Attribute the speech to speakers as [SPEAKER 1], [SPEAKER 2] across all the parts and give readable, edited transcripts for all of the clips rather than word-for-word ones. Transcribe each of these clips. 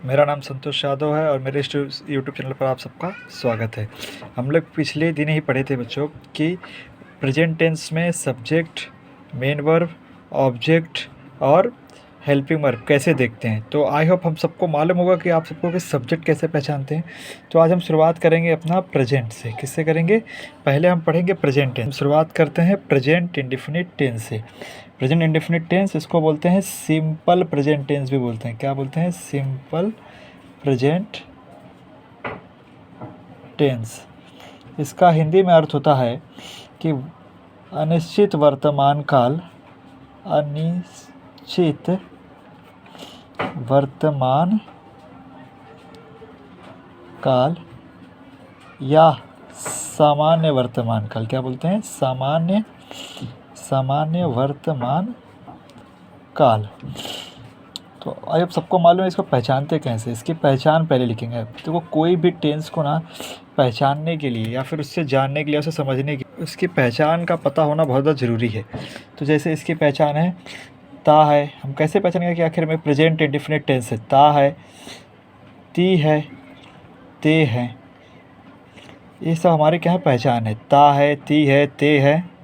[SPEAKER 1] मेरा नाम संतोष यादव है और मेरे इस यूट्यूब चैनल पर आप सबका स्वागत है। हम लोग पिछले दिन ही पढ़े थे बच्चों कि प्रेजेंट टेंस में सब्जेक्ट, मेन वर्ब, ऑब्जेक्ट और हेल्पिंग वर्ब कैसे देखते हैं। तो आई होप हम सबको मालूम होगा कि आप सबको कि सब्जेक्ट कैसे पहचानते हैं। तो आज हम शुरुआत करेंगे अपना प्रेजेंट से। किससे करेंगे? पहले हम पढ़ेंगे प्रेजेंट टेंस। शुरुआत करते हैं प्रेजेंट इंडेफिनिट टेंस से। प्रेजेंट इंडेफिनिट टेंस इसको बोलते हैं सिंपल प्रेजेंट टेंस भी बोलते हैं। क्या बोलते हैं? Simple present tense. इसका हिंदी में अर्थ होता है कि अनिश्चित वर्तमान काल, अनिश्चित वर्तमान काल या सामान्य वर्तमान काल। क्या बोलते हैं? सामान्य वर्तमान काल। तो अब सबको मालूम है इसको पहचानते कैसे। इसकी पहचान पहले लिखेंगे। तो वो कोई भी टेंस को ना पहचानने के लिए या फिर उससे जानने के लिए, उसे समझने के, उसकी पहचान का पता होना बहुत ज़्यादा ज़रूरी है। तो जैसे इसकी पहचान है ता है। हम कैसे पहचानेंगे कि आखिर में प्रेजेंट इंडेफिनिट टेंस है? ता है, ती है, ते है, ये सब हमारी क्या है? पहचान है। ता है, ती है, ते है।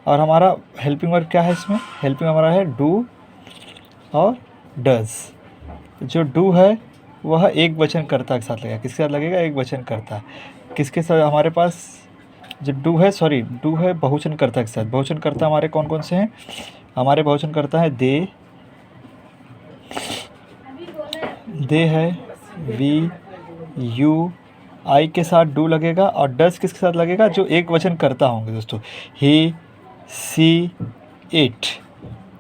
[SPEAKER 1] और हमारा हेल्पिंग वर्ब क्या है इसमें? हेल्पिंग हमारा है डू और डज। जो डू है वह एक वचन कर्ता के साथ लगेगा। किसके साथ लगेगा? एक वचन कर्ता। किसके साथ? हमारे पास जो डू है बहुवचन कर्ता के साथ। बहुवचन कर्ता हमारे कौन कौन से हैं? हमारे बहुवचन कर्ता है दे है, वी, यू, आई के साथ डू लगेगा। और डज किसके साथ लगेगा? जो एक वचन कर्ता होंगे दोस्तों, ही, सी, इट।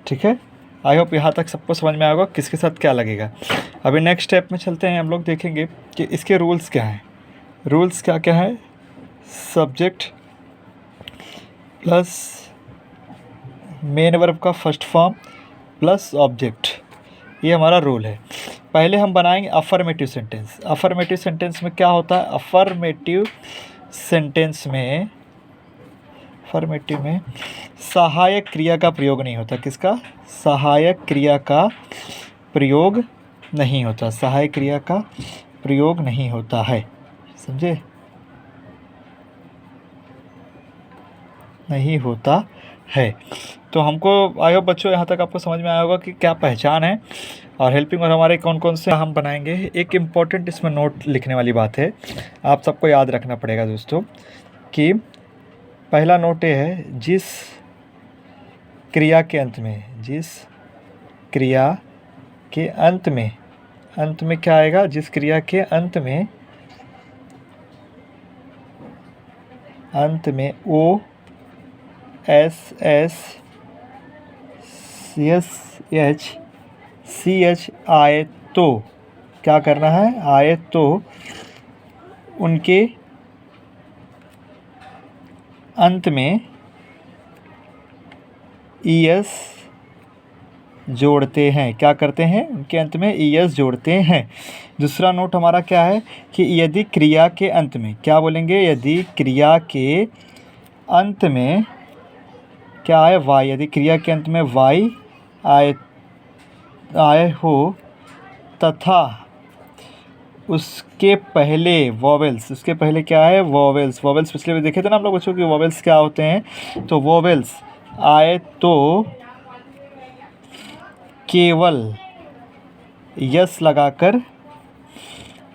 [SPEAKER 1] ठीक है, आई होप यहाँ तक सबको समझ में आएगा किसके साथ क्या लगेगा। अभी नेक्स्ट स्टेप में चलते हैं। हम लोग देखेंगे कि इसके रूल्स क्या हैं। रूल्स क्या क्या है? सब्जेक्ट प्लस मेन वर्ब का फर्स्ट फॉर्म प्लस ऑब्जेक्ट, ये हमारा रूल है। पहले हम बनाएंगे अफर्मेटिव सेंटेंस। अफर्मेटिव सेंटेंस में क्या होता है? अफर्मेटिव सेंटेंस में सहायक क्रिया का प्रयोग नहीं होता। किसका? सहायक क्रिया का प्रयोग नहीं होता। सहायक क्रिया का प्रयोग नहीं होता है। समझे? नहीं होता है। तो हमको आई होप बच्चों यहाँ तक आपको समझ में आया होगा कि क्या पहचान है और हेल्पिंग और हमारे कौन कौन से हम बनाएंगे। एक इम्पॉर्टेंट इसमें नोट लिखने वाली बात है, आप सबको याद रखना पड़ेगा दोस्तों, कि पहला नोट ये है, जिस क्रिया के अंत में क्या आएगा? जिस क्रिया के अंत में ओ, एस, एस, एस, एच, सी, एच आए तो क्या करना है? आए तो उनके अंत में ईएस जोड़ते हैं। क्या करते हैं? उनके अंत में ईएस जोड़ते हैं। दूसरा नोट हमारा क्या है कि यदि क्रिया के अंत में, क्या बोलेंगे? यदि क्रिया के अंत में क्या आए? वाई। यदि क्रिया के अंत में वाई आए हो तथा उसके पहले वोवेल्स, उसके पहले क्या है? वोवेल्स। पिछले में देखे थे ना हम लोग बच्चों कि वोवेल्स क्या होते हैं। तो वोवेल्स आए तो केवल यस लगाकर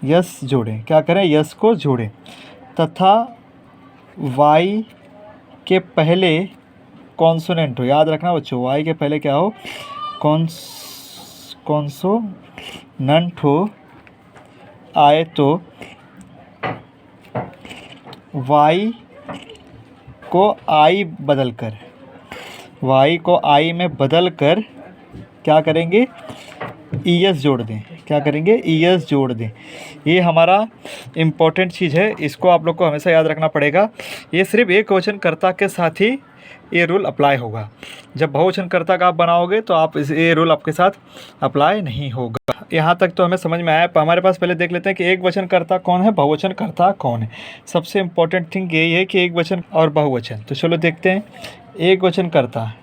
[SPEAKER 1] यस जोड़ें। क्या करें? यस को जोड़ें। तथा वाई के पहले कॉन्सोनेंट हो। याद रखना बच्चों, वाई के पहले क्या हो? कॉन्सोनेंट हो आए तो वाई को आई में बदल कर क्या करेंगे? ईएस जोड़ दें। क्या करेंगे? ईएस जोड़ दें। ये हमारा इम्पोर्टेंट चीज़ है, इसको आप लोग को हमेशा याद रखना पड़ेगा। ये सिर्फ एक वचन कर्ता के साथ ही ये रूल अप्लाई होगा। जब बहुवचन कर्ता का आप बनाओगे तो आप ये रूल आपके साथ अप्लाई नहीं होगा। यहाँ तक तो हमें समझ में आया। हमारे पास पहले देख लेते हैं कि एक वचन कर्ता कौन है, बहुवचन कर्ता कौन है। सबसे इम्पोर्टेंट थिंग यही है कि एक वचन और बहुवचन। तो चलो देखते हैं। एक वचन कर्ता,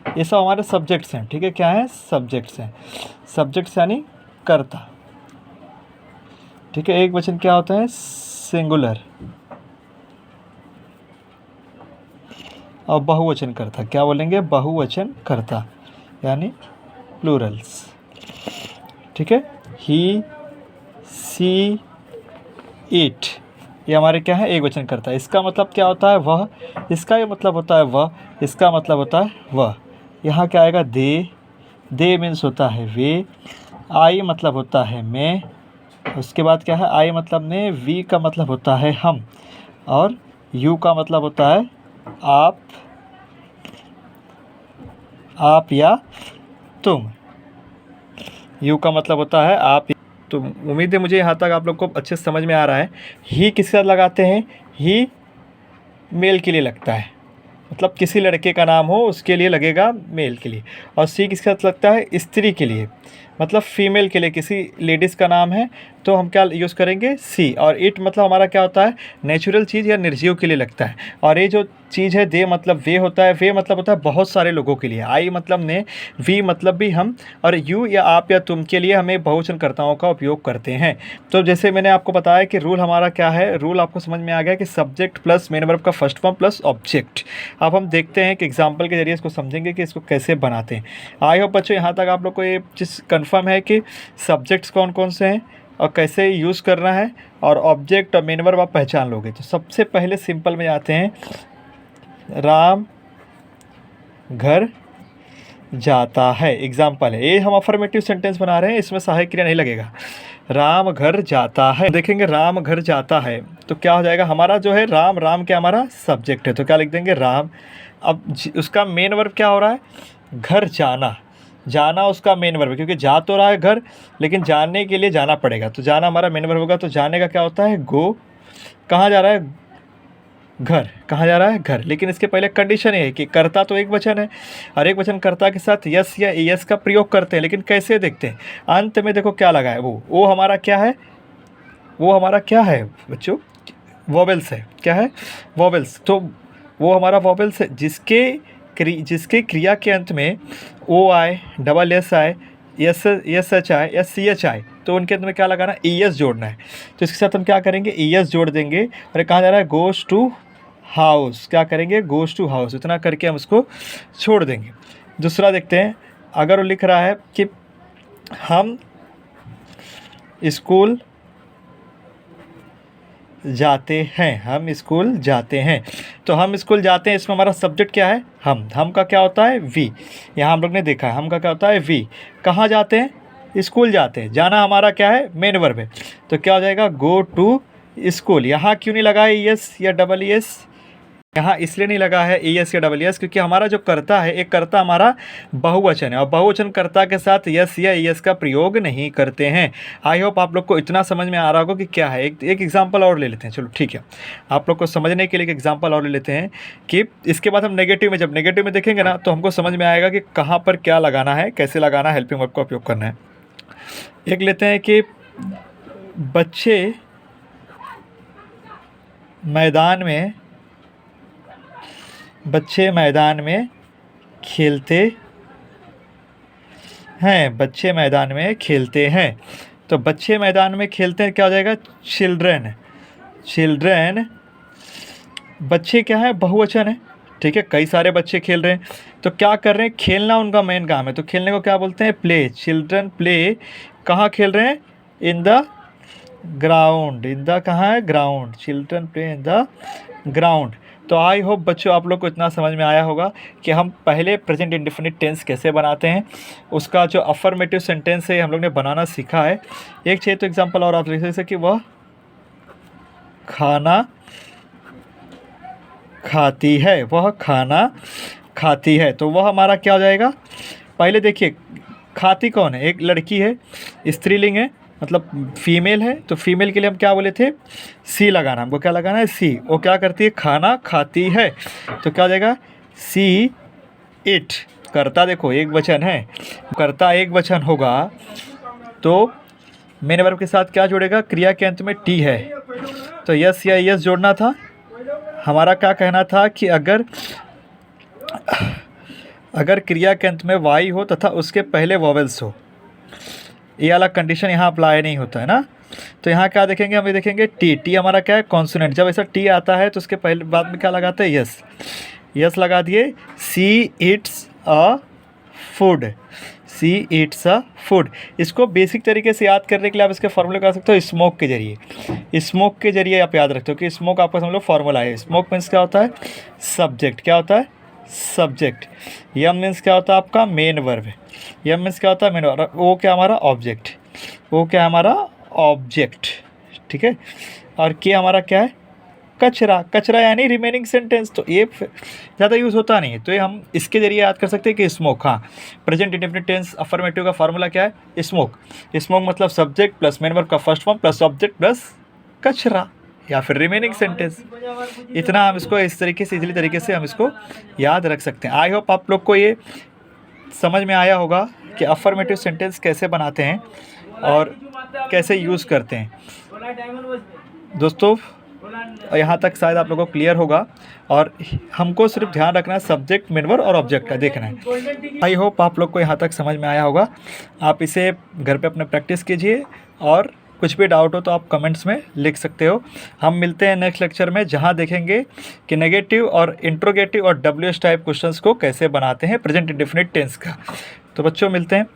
[SPEAKER 1] ये सब हमारे सब्जेक्ट्स हैं। ठीक है, क्या है? सब्जेक्ट्स हैं। सब्जेक्ट्स यानी कर्ता, ठीक है। एक वचन क्या होता है? सिंगुलर। और बहुवचन कर्ता क्या बोलेंगे? बहुवचन कर्ता यानी प्लूरल्स, ठीक है। ही, सी, इट, ये हमारे क्या है? एक वचन कर्ता। इसका मतलब क्या होता है? वह। इसका ये मतलब होता है वह, इसका मतलब होता है वह। यहाँ क्या आएगा? दे, दे मीन्स होता है वे। आई मतलब होता है मैं। उसके बाद क्या है? आई मतलब ने। वी का मतलब होता है हम। और यू का मतलब होता है आप या तुम। यू का मतलब होता है आप। तो उम्मीद है मुझे यहाँ तक आप लोग को अच्छे से समझ में आ रहा है। ही किसके साथ लगाते हैं? ही मेल के लिए लगता है, मतलब किसी लड़के का नाम हो उसके लिए लगेगा मेल के लिए। और सी किसके साथ लगता है? स्त्री के लिए, मतलब फीमेल के लिए, किसी लेडीज़ का नाम है तो हम क्या यूज़ करेंगे? सी। और इट मतलब हमारा क्या होता है? नेचुरल चीज़ या निर्जीव के लिए लगता है। और ये जो चीज़ है दे मतलब वे होता है, वे मतलब होता है बहुत सारे लोगों के लिए। आई मतलब ने, वी मतलब भी हम, और यू या आप या तुम के लिए हमें बहुवचनकर्ताओं का उपयोग करते हैं। तो जैसे मैंने आपको बताया कि रूल हमारा क्या है, रूल आपको समझ में आ गया कि सब्जेक्ट प्लस मेन वर्ब का फर्स्ट फॉर्म प्लस ऑब्जेक्ट। अब हम देखते हैं कि एग्जाम्पल के जरिए इसको समझेंगे कि इसको कैसे बनाते हैं। आई होप बच्चों यहाँ तक आप लोग को ये चीज़ कन्फर्म है कि सब्जेक्ट्स कौन कौन से हैं और कैसे यूज़ करना है, और ऑब्जेक्ट और मेन वर्ब आप पहचान लोगे। तो सबसे पहले सिंपल में आते हैं। राम घर जाता है, एग्जाम्पल है ये। हम अफर्मेटिव सेंटेंस बना रहे हैं, इसमें सहायक क्रिया नहीं लगेगा। राम घर जाता है, देखेंगे राम घर जाता है तो क्या हो जाएगा? हमारा जो है राम, राम क्या हमारा सब्जेक्ट है, तो क्या लिख देंगे? राम। अब उसका मेन वर्ब क्या हो रहा है? घर जाना। जाना उसका मेन वर्ब है, क्योंकि जा तो रहा है घर, लेकिन जाने के लिए जाना पड़ेगा, तो जाना हमारा मेन वर्ब होगा। तो जाने का क्या होता है? गो। कहाँ जा रहा है? घर। कहाँ जा रहा है? घर। लेकिन इसके पहले कंडीशन ये है कि कर्ता तो एक वचन है, और एक वचन कर्ता के साथ यस या एस का प्रयोग करते हैं। लेकिन कैसे देखते हैं? अंत में देखो क्या लगा है, वो हमारा क्या है? वो हमारा क्या है बच्चों? वॉवेल्स है। क्या है? वॉवेल्स। तो वो हमारा वॉवेल्स है जिसके क्रिया के अंत में ओ आए, डबल एस आए, एस एच आए या सी एच आए, तो उनके अंत में क्या लगाना? ई एस जोड़ना है। तो इसके साथ हम क्या करेंगे? ई एस जोड़ देंगे। और कहाँ जा रहा है? Goes to house. क्या करेंगे? Goes to house. इतना करके हम उसको छोड़ देंगे। दूसरा देखते हैं। अगर वो लिख रहा है कि हम स्कूल जाते हैं, हम स्कूल जाते हैं, तो हम स्कूल जाते हैं, इसमें हमारा सब्जेक्ट क्या है? हम का क्या होता है? वी। यहाँ हम लोग ने देखा है हम का क्या होता है? वी। कहाँ जाते हैं? स्कूल जाते हैं। जाना हमारा क्या है? मेन वर्ब है। तो क्या हो जाएगा? Go to school. यहाँ क्यों नहीं लगा है ई एस या डबल ई एस? यहाँ इसलिए नहीं लगा है ई एस या डबल एस, क्योंकि हमारा जो कर्ता है, एक कर्ता हमारा बहुवचन है, और बहुवचन कर्ता के साथ यस या ई एस का प्रयोग नहीं करते हैं। आई होप आप लोग को इतना समझ में आ रहा होगा कि क्या है। एक एग्जांपल और ले लेते हैं, चलो ठीक है। आप लोग को समझने के लिए एक एग्जांपल और ले लेते हैं कि इसके बाद हम नेगेटिव में, जब नेगेटिव में देखेंगे ना, तो हमको समझ में आएगा कि कहाँ पर क्या लगाना है, कैसे लगाना है, हेल्पिंग वर्ब का उपयोग करना है। एक लेते हैं कि बच्चे मैदान में खेलते हैं, बच्चे मैदान में खेलते हैं। तो बच्चे मैदान में खेलते हैं, क्या हो जाएगा? चिल्ड्रेन। बच्चे क्या है? बहुवचन है, ठीक है। कई सारे बच्चे खेल रहे हैं, तो क्या कर रहे हैं? खेलना उनका मेन काम है, तो खेलने को क्या बोलते हैं? प्ले। Children play. कहाँ खेल रहे हैं? In the ground. In the कहाँ है? Ground. Children play in the ground. तो आई होप बच्चों आप लोग को इतना समझ में आया होगा कि हम पहले प्रेजेंट इंडेफिनिट टेंस कैसे बनाते हैं, उसका जो अफर्मेटिव सेंटेंस है हम लोग ने बनाना सीखा है। एक चाहिए तो एग्जांपल और आप लिख सकते कि वह खाना खाती है, वह खाना खाती है। तो वह हमारा क्या हो जाएगा? पहले देखिए, खाती कौन है? एक लड़की है, स्त्रीलिंग है, मतलब फीमेल है, तो फीमेल के लिए हम क्या बोले थे? सी लगाना। हमको क्या लगाना है? सी। वो क्या करती है? खाना खाती है। तो क्या हो जाएगा? See it. कर्ता देखो एक वचन है, कर्ता एक वचन होगा तो मेन वर्ब के साथ क्या जुड़ेगा? क्रिया के अंत में टी है, तो यस या यस जोड़ना था। हमारा क्या कहना था कि अगर क्रिया के अंत में वाई हो तथा उसके पहले वॉवेल्स हो, ये वाला कंडीशन यहाँ अप्लाई नहीं होता है ना। तो यहाँ क्या देखेंगे, हम ये देखेंगे टी, टी हमारा क्या है, कॉन्सोनेंट। जब ऐसा टी आता है तो उसके पहले बाद में क्या लगाते हैं, यस, यस लगा दिए। See it's a food, see it's a food. इसको बेसिक तरीके से याद करने के लिए आप इसके फॉर्मूले कर सकते हो स्मोक के जरिए। स्मोक के जरिए आप याद रखते हो कि स्मोक आपका समझ लो फॉर्मूला है। स्मोक मीन्स क्या होता है, सब्जेक्ट। क्या होता है, सब्जेक्ट। यम मीन्स क्या होता है आपका, मेन वर्ब। यम मीन्स क्या होता है, मेन वर्ब। वो क्या हमारा ऑब्जेक्ट, वो क्या हमारा ऑब्जेक्ट, ठीक है। और के हमारा क्या है, कचरा। कचरा यानी रिमेनिंग सेंटेंस। तो ये ज़्यादा यूज़ होता नहीं है, तो ये हम इसके जरिए याद कर सकते हैं कि स्मोक। हाँ, प्रेजेंट इंडेफिनिट टेंस अफर्मेटिव का फार्मूला क्या है, स्मोक। स्मोक मतलब सब्जेक्ट प्लस मेन वर्ब का first form plus object plus कचरा या फिर रिमेनिंग सेंटेंस। इतना हम इसको इस तरीके से, इजीली तरीके से हम इसको याद रख सकते हैं। आई होप आप लोग को ये समझ में आया होगा कि अफर्मेटिव सेंटेंस कैसे बनाते हैं और कैसे यूज़ करते हैं। दोस्तों यहाँ तक शायद आप लोगों को क्लियर होगा, और हमको सिर्फ ध्यान रखना है सब्जेक्ट, मेन वर्ब और ऑब्जेक्ट का देखना है। आई होप आप लोग को यहाँ तक समझ में आया होगा। आप इसे घर पे अपने प्रैक्टिस कीजिए, और कुछ भी डाउट हो तो आप कमेंट्स में लिख सकते हो। हम मिलते हैं नेक्स्ट लेक्चर में, जहाँ देखेंगे कि नेगेटिव और इंट्रोगेटिव और WH टाइप क्वेश्चंस को कैसे बनाते हैं प्रेजेंट इंडेफिनिट टेंस का। तो बच्चों मिलते हैं।